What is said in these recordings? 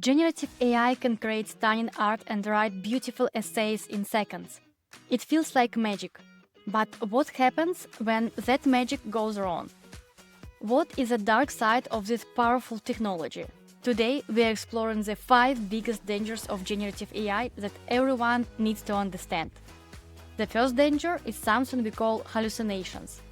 Generative AI can create stunning art and write beautiful essays in seconds. It feels like magic. But what happens when that magic goes wrong? What is the dark side of this powerful technology? Today, we are exploring the 5 biggest dangers of generative AI that everyone needs to understand. The first danger is something we call hallucinations.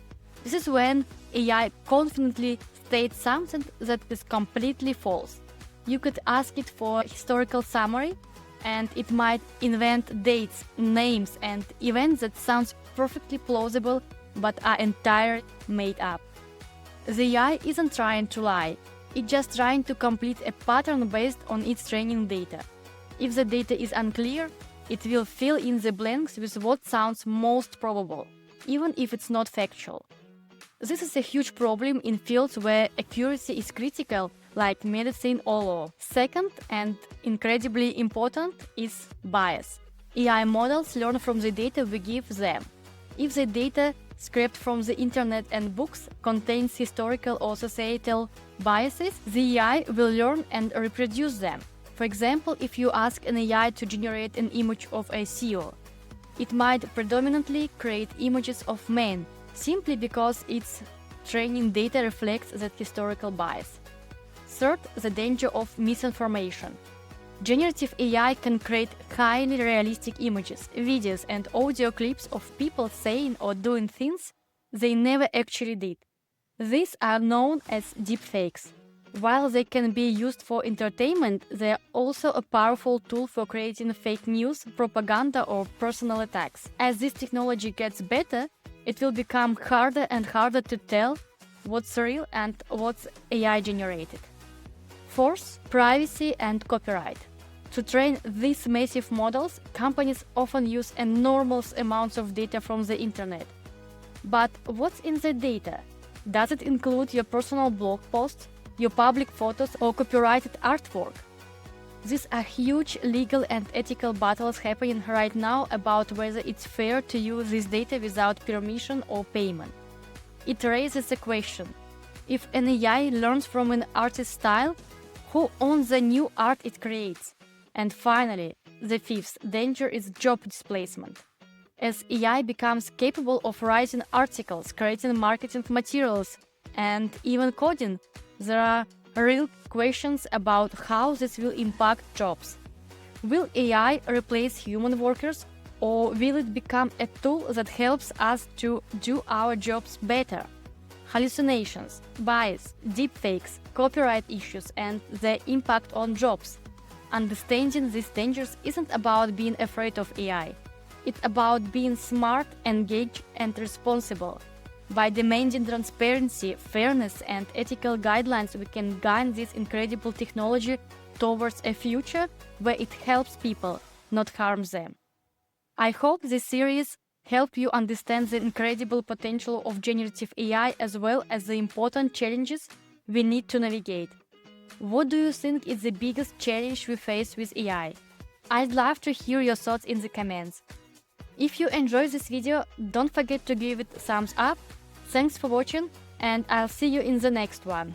This is when AI confidently states something that is completely false. You could ask it for a historical summary, and it might invent dates, names, and events that sound perfectly plausible but are entirely made up. The AI isn't trying to lie, it's just trying to complete a pattern based on its training data. If the data is unclear, it will fill in the blanks with what sounds most probable, even if it's not factual. This is a huge problem in fields where accuracy is critical, like medicine or law. Second, and incredibly important, is bias. AI models learn from the data we give them. If the data scraped from the internet and books contains historical or societal biases, the AI will learn and reproduce them. For example, if you ask an AI to generate an image of a CEO, it might predominantly create images of men, simply because its training data reflects that historical bias. Third, the danger of misinformation. Generative AI can create highly realistic images, videos, and audio clips of people saying or doing things they never actually did. These are known as deepfakes. While they can be used for entertainment, they are also a powerful tool for creating fake news, propaganda, or personal attacks. As this technology gets better, it will become harder and harder to tell what's real and what's AI generated. Fourth, privacy and copyright. To train these massive models, companies often use enormous amounts of data from the internet. But what's in the data? Does it include your personal blog posts, your public photos, or copyrighted artwork? These are huge legal and ethical battles happening right now about whether it's fair to use this data without permission or payment. It raises the question: if an AI learns from an artist's style, who owns the new art it creates? And finally, the fifth danger is job displacement. As AI becomes capable of writing articles, creating marketing materials, and even coding, there are real questions about how this will impact jobs. Will AI replace human workers, or will it become a tool that helps us to do our jobs better? Hallucinations, bias, deepfakes, copyright issues, and their impact on jobs. Understanding these dangers isn't about being afraid of AI. It's about being smart, engaged, and responsible. By demanding transparency, fairness, and ethical guidelines, we can guide this incredible technology towards a future where it helps people, not harms them. I hope this series helped you understand the incredible potential of generative AI as well as the important challenges we need to navigate. What do you think is the biggest challenge we face with AI? I'd love to hear your thoughts in the comments. If you enjoyed this video, don't forget to give it a thumbs up. Thanks for watching, and I'll see you in the next one.